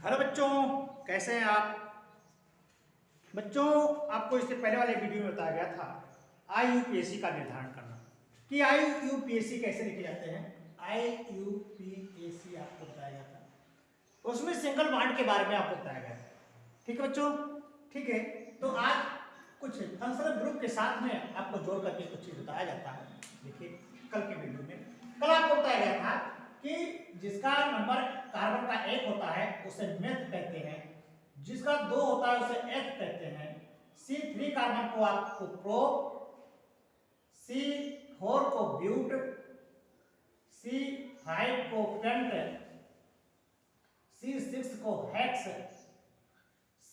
Hello बच्चों, कैसे हैं आप बच्चों। आपको इससे पहले वाले वीडियो में बताया गया था IUPAC का निर्धारण करना कि IUPAC कैसे लिखे जाते हैं। IUPAC आपको बताया गया था, उसमें सिंगल बॉन्ड के बारे में आपको बताया गया था। ठीक है बच्चों, ठीक है। तो आज कुछ फंक्शनल ग्रुप के साथ में आपको जोड़ करके कुछ चीज बताया जाता है। देखिए कल के वीडियो में कल आपको बताया गया था कि जिसका नंबर कार्बन का 1 होता है उसे मेथ कहते हैं, जिसका 2 होता है उसे एथ कहते हैं। C3 कार्बन को आपको प्रोप, C4 को ब्यूट, C5 को पेंट, C6 को हेक्स,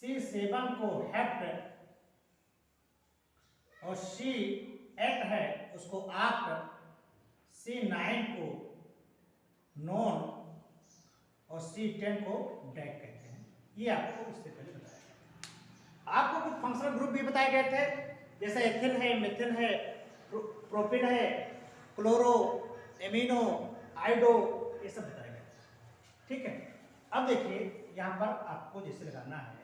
C7 को हेप्ट और C8 है उसको आक्ट, C9 को नॉन और C10 को डेक कहते हैं। ये आपको इससे पहले बताया गया। आपको कुछ फंक्शनल ग्रुप भी बताए गए थे, जैसे एथिल है, मिथिल है, प्रोपिन है, क्लोरो, एमिनो, आइडो, ये सब बताया गया। ठीक है। अब देखिए यहाँ पर आपको जैसे लगाना है,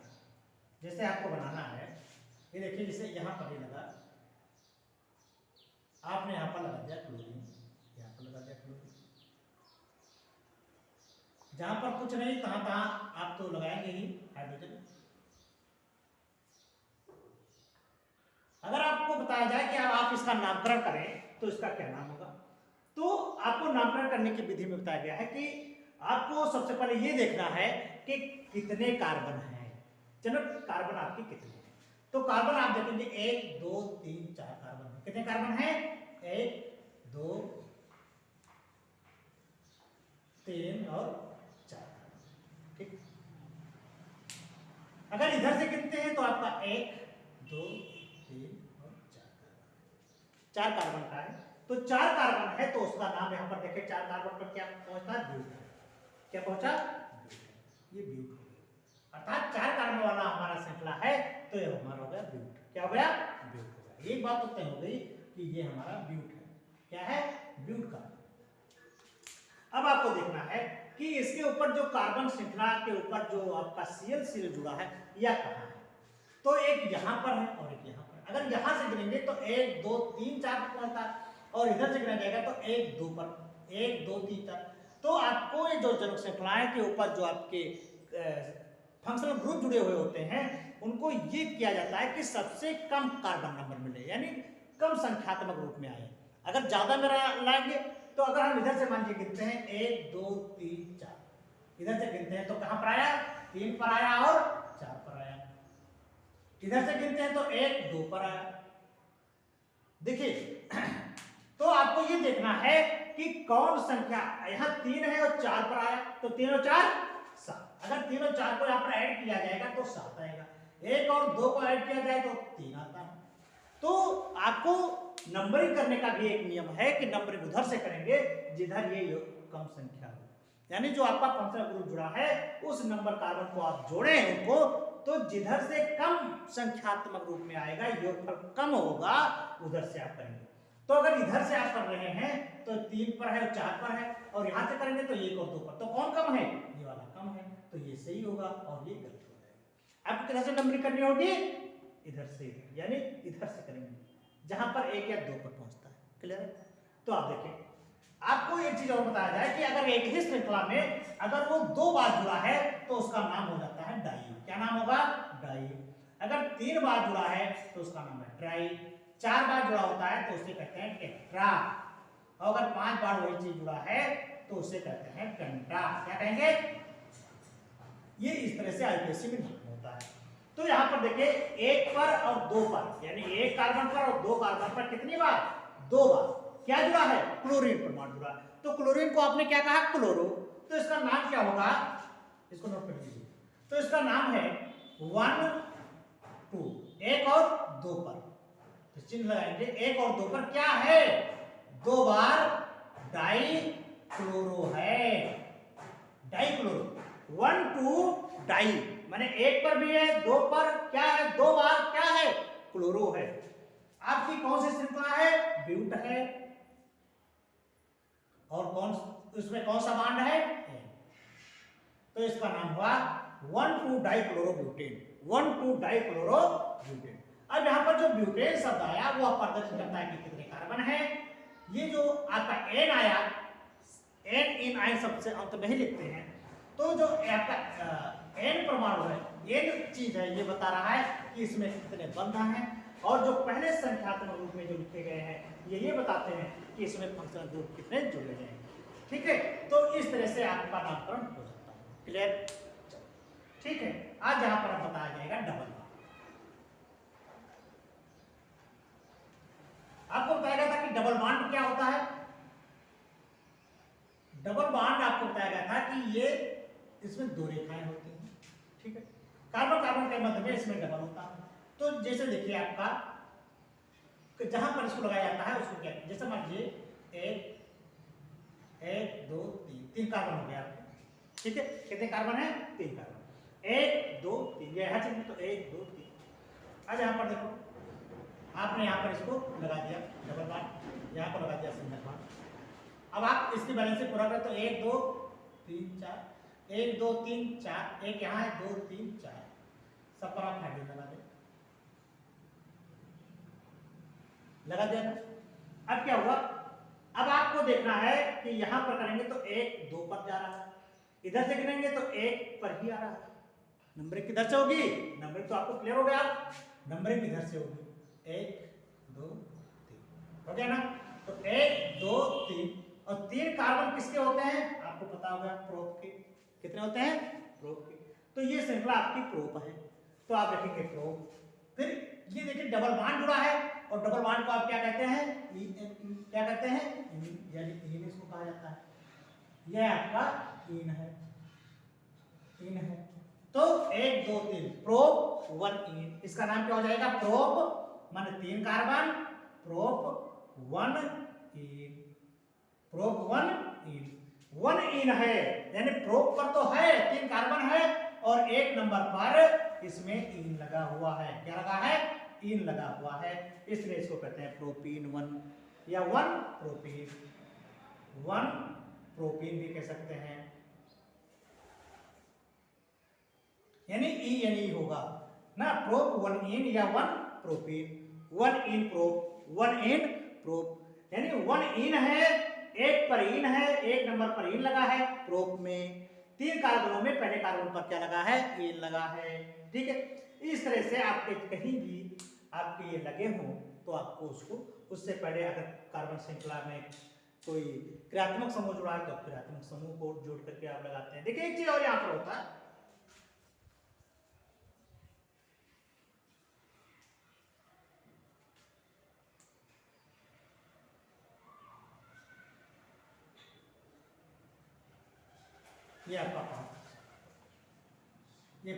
जैसे आपको बनाना है, ये देखिए जैसे यहाँ पर ये लगा, आपने यहाँ पर लगा दिया क्लोरीन, यहाँ पर लगा दिया क्लोरीन। जहां पर कुछ नहीं तहां तहां आप तो लगाएंगे ही हाइड्रोजन। अगर आपको बताया जाए कि आप इसका नामकरण करें तो इसका क्या नाम होगा, तो आपको नामकरण करने की विधि में बताया गया है कि आपको सबसे पहले ये देखना है कि कितने कार्बन हैं। चलो कार्बन आपके कितने हैं, तो कार्बन आप देखेंगे 1 2 3 4 कार्बन है। कितने कार्बन हैं? 1 2 3 और 4। ठीक। अगर इधर से गिनते हैं तो आपका 1 2 3 और 4 कार्बन का है। तो 4 कार्बन है तो उसका नाम यहां पर देखें, 4 कार्बन पर क्या पहुंचता? ब्यूट। क्या पहुंचा? ब्यूट। ये ब्यूट हो गया, अर्थात 4 कार्बन वाला हमारा श्रृंखला है तो ये हमारा हो गया ब्यूट। क्या हो गया? ब्यूट हो गया। एक बात तो तय हो गई कि ये हमारा ब्यूट है। क्या है? ब्यूट का। अब आपको देखना है कि इसके ऊपर जो कार्बन श्रृंखला के ऊपर जो आपका CL जुड़ा है यह कहाँ है। तो एक यहाँ पर है और एक यहाँ पर। अगर यहाँ से गिनेंगे तो 1 2 3 4 पर पहुंचता है, और इधर से गिना जाएगा तो 1 2 पर, 1 2 3 4। तो आपको ये जो जन्म श्रृंखलाएं के ऊपर जो आपके फंक्शनल ग्रुप जुड़े हुए होते हैं उनको ये किया जाता है कि सबसे कम कार्बन नंबर मिले, यानी कम संख्यात्मक रूप में आए। अगर ज्यादा मेरा लाएंगे तो अगर हम इधर से मान के गिनते हैं 1 2 3 4, इधर से गिनते हैं तो कहां पर आया? 3 पर आया और 4 पर आया। इधर से गिनते हैं तो 1 2 पर आया। देखिए तो आपको ये देखना है कि कौन संख्या, यहां 3 है और 4 पर आया तो 3 और 4 7। अगर 3 और 4 को यहां पर ऐड किया जाएगा तो 7 आएगा। 1 और 2 को ऐड किया जाए तो 3 आता है। तो आपको नंबरिंग करने का भी एक नियम है कि नंबरिंग उधर से करेंगे जिधर ये कम संख्या हो, यानी जो आपका फंक्शनल ग्रुप जुड़ा है उस नंबर कार्बन को आप जोड़े उनको, तो जिधर से कम संख्यात्मक रूप में आएगा, योगफल कम होगा, उधर से आप करेंगे। तो अगर इधर से आप कर रहे हैं तो 3 पर है और 4 पर है, और यहां से करेंगे तो 1 और 2 पर, तो कौन कम है? ये वाला कम है, तो ये सही होगा और ये गलत हो जाएगा। आपको किधर से नंबरिंग करनी होगी? इधर से, यानी इधर से करेंगे जहां पर 1 या 2 पर पहुंचता है। क्लियर है? तो आप देखें, आपको एक चीज और बताया जाए कि अगर एक ही श्रृंखला में अगर वो 2 बार जुड़ा है तो उसका नाम हो जाता है डाई। क्या नाम होगा? डाई। अगर 3 बार जुड़ा है तो उसका नाम है ट्राई। 4 बार जुड़ा होता है तो उसे कहते हैं टेट्रा, और अगर 5 बार वही चीज जुड़ा है तो उसे कहते हैं पेंटा। क्या कहेंगे? ये इस तरह से IUPAC में नाम होता है। तो यहां पर देखिए 1 पर और 2 पर, यानी 1 कार्बन पर और 2 कार्बन पर कितनी बार? 2 बार क्या जुड़ा है? क्लोरीन परमाणु जुड़ा। तो क्लोरीन को आपने क्या कहा? क्लोरो। तो इसका नाम क्या होगा? इसको नोट कर लीजिए। तो इसका नाम है 1 2, 1 और 2 पर, तो चिन्ह लगाएंगे। 1 और 2 पर क्या है? 2 बार डाई क्लोरो है, डाई क्लोरो। 1 2 डाई, माने 1 पर भी है, 2 पर क्या है? 2 बार क्या है? क्लोरो है। आपकी कौन सी श्रृंखला है? ब्यूट है। और कौन उसमें कौन सा बांड है? तो इसका नाम हुआ 1,2 डाइक्लोरोब्यूटेन, 1,2 डाइक्लोरोब्यूटेन। अब यहाँ पर जो ब्यूटेन शब्द आया वो प्रदर्शित करता है कि कितने कार्बन है। ये जो आपका एन आया, एन इन आयन सबसे अंत में ही लिखते हैं, तो जो आपका एन परमाणु है, एन चीज है, ये बता रहा है कि इसमें कितने बंध हैं। और जो पहले संख्यात्मक रूप में जो लिखे गए हैं ये बताते हैं कि इसमें फंक्शनल ग्रुप कितने जुड़े गए हैं। ठीक है, तो इस तरह से आपका नामकरण हो सकता है। क्लियर? ठीक है, आज यहां पर बताया जाएगा डबल बॉन्ड। आपको बताया गया था कि डबल बॉन्ड क्या होता है। डबल बॉन्ड आपको बताया गया था कि ये इसमें दो रेखाएं होती हैं। ठीक है, कार्बन कार्बन के मध्य में इसमें डबल होता है। तो जैसे देखिए आपका जहां पर इसको लगाया जाता है उसको क्या, जैसे मान लीजिए एक दो तीन कार्बन हो गया आपको। ठीक है, कितने कार्बन है? 3 कार्बन। 1 2 3, ये है चिन्ह, तो 1 2 3। आज यहाँ पर देखो, आपने यहाँ पर इसको लगा दिया डबल बॉन्ड, यहाँ पर लगा दिया सिंगल बॉन्ड। अब आप इसकी बैलेंस से पूरा करें तो 1 2 3 4, 1 2 3 4, एक यहाँ है 2 3 4, सब पर आप हाइड्रोजन लगा दें। लगा दिया ना। अब क्या हुआ, अब आपको देखना है कि यहां पर करेंगे तो 1 2 पर जा रहा है, इधर से गिनेंगे तो 1 पर ही आ रहा है। नंबरिंग किधर से होगी? नंबरिंग तो आपको क्लियर हो गया, नंबरिंग किधर से होगी? 1 2 3 हो गया ना। तो 1 2 3, और 3 कार्बन किसके होते हैं आपको पता होगा, प्रोप के। कितने होते हैं? प्रोप के। तो ये श्रृंखला आपकी प्रोप है, तो आप देखेंगे प्रोप। फिर ये देखिए डबल बॉन्ड जुड़ा है, और डबल बॉन्ड को आप क्या कहते हैं? क्या कहते हैं? यानी इन इसको कहा जाता है। यह आपका इन है, इन है। तो 1 2 3 प्रोप 1 इन, इसका नाम क्या हो जाएगा? प्रोप माने 3 कार्बन, प्रोप 1 इन, प्रोप 1 इन। 1 इन है यानी प्रोप पर तो है 3 कार्बन है, और 1 नंबर पर इसमें इन लगा हुआ है। क्या लगा है? इन लगा हुआ है, इसलिए इसको कहते हैं प्रोपीन 1 या 1 प्रोपीन, 1 प्रोपीन भी कह सकते हैं। यानी ई होगा ना, प्रोप 1 इन या 1 प्रोपीन, 1 इन प्रोप, 1 इन प्रोप। यानी 1 इन है, 1 पर इन है, 1 नंबर पर इन लगा है प्रोप में। 3 कार्बनों में पहले कार्बन पर क्या लगा है? इन लगा है। ठीक है, इस तरह से आपके कहीं भी आपके ये लगे हों तो आपको उससे पहले अगर कार्बन श्रृंखला में कोई क्रियात्मक समूह जुड़ा है तो क्रियात्मक समूह को जोड़ करके आप लगाते हैं। देखिए एक चीज और यहाँ पर होता है, ये आपका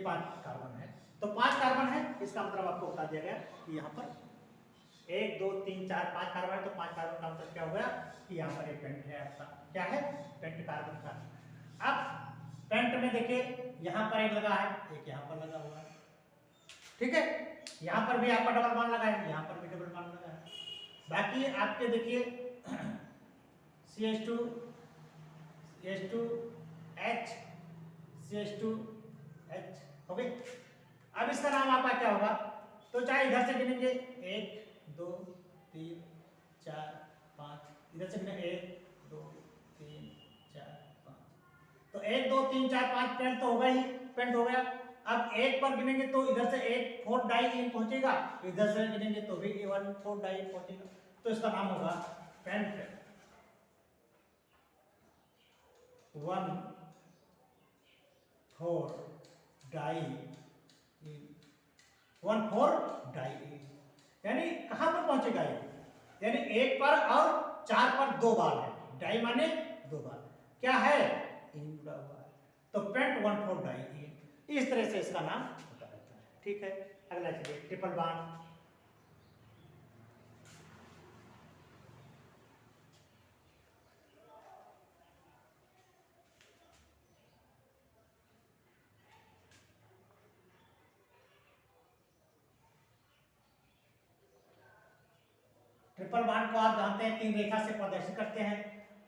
5 कार्बन है, तो 5 कार्बन है, इसका मतलब आपको बता दिया गया कि यहाँ पर 1 2 3 4 5 कार्बन है, तो 5 कार्बन का मतलब क्या हो गया कि यहाँ पर एक पेंट है आपका। क्या है? पेंट कार्बन का। अब पेंट में देखिए यहाँ पर एक लगा है, एक यहाँ पर लगा हुआ है। ठीक है, यहाँ पर भी आपका डबल बॉन्ड लगा है, यहाँ पर भी डबल बॉन्ड लगा है। बाकी आपके देखिए CH2 H CH2H हो गई। अब इसका नाम आपका क्या होगा? तो चाहे इधर से गिनेंगे 1 2 3 4 5, इधर से गिनेंगे 1 2 3 4 5, तो 1 2 3 4 5 पेंट तो होगा ही, पेंट हो गया। अब 1 पर गिनेंगे तो इधर से 1 4 डाई इन पहुंचेगा, इधर से गिनेंगे तो भी 1 4 डाई इन पहुंचेगा, तो इसका नाम होगा पेंट 1 4 डाई इन, 1 4 डाई इन। यानी कहां पर पहुंचेगा ये? यानी 1 पर और 4 पर 2 बार है, डाई माने 2 बार, क्या है? इन जुड़ा हुआ है, तो पेंट 1 4 डाई इन, इस तरह से इसका नाम होता रहता है। ठीक है, अगला चलिए ट्रिपल बॉन्ड। ट्रिपल बॉन्ड को आप जानते हैं 3 रेखा से प्रदर्शित करते हैं,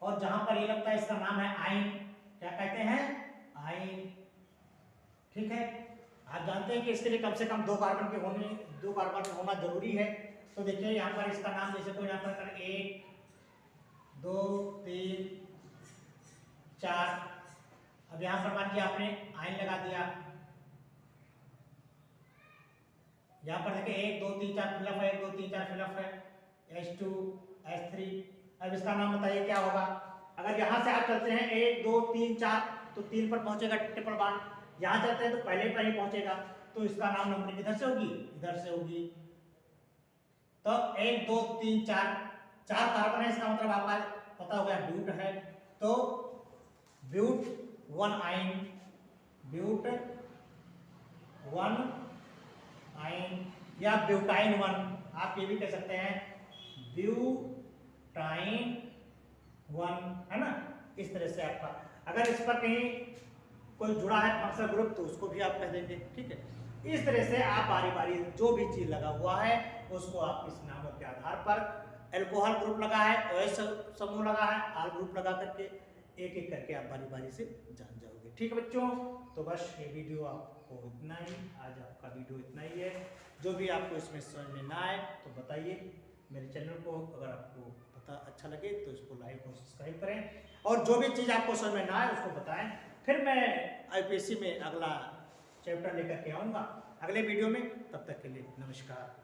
और जहां पर ये लगता है इसका नाम है आइन। क्या कहते हैं? आइन। ठीक है। आप जानते हैं कि इसके लिए कम से कम 2 कार्बन होना जरूरी है। तो देखिए यहाँ पर इसका नाम जैसे कोई यहाँ पर 1 2 3 4। अब यहाँ पर मान लीजिए आपने आयन लगा दिया, यहाँ पर देखिए 1 2 3 4 फिलअप है, 1 2 3 4 फिलअप है, H2 H3। अब इसका नाम बताइए क्या होगा। अगर यहाँ से आप चलते हैं 1 2 3 4 तो 3 पर पहुंचेगा ट्रिपल बॉन्ड। यहाँ चलते हैं तो पहले पर ही पहुंचेगा, तो इसका नाम नंबरिंग किधर से होगी, इधर से होगी। तो 1 2 3 4 कार्बन है, इसका मतलब आपका पता हो गया ब्यूट है। तो ब्यूट 1 आयन, ब्यूट 1 आयन या ब्यूटाइन 1, आप ये भी कह सकते हैं ब्यूटाइन 1, है ना। इस तरह से आपका अगर इस पर कहीं कोई जुड़ा है फंक्शनल ग्रुप तो उसको भी आप कह देंगे, ठीक है। इस तरह से आप बारी बारी जो भी चीज लगा हुआ है उसको आप इस नामों के आधार पर, एल्कोहल ग्रुप लगा है, OH समूह लगा है, आल ग्रुप लगा करके एक एक करके आप बारी बारी से जान जाओगे, ठीक है बच्चों। तो बस ये वीडियो आपको इतना ही, आज आपका वीडियो इतना ही है। जो भी आपको इसमें समझ में ना आए तो बताइए। मेरे चैनल को अगर आपको पता अच्छा लगे तो इसको लाइक और सब्सक्राइब करें, और जो भी चीज़ आपको समझ में ना आए उसको बताएं। फिर मैं IPSC में अगला चैप्टर लेकर के आऊँगा अगले वीडियो में। तब तक के लिए नमस्कार।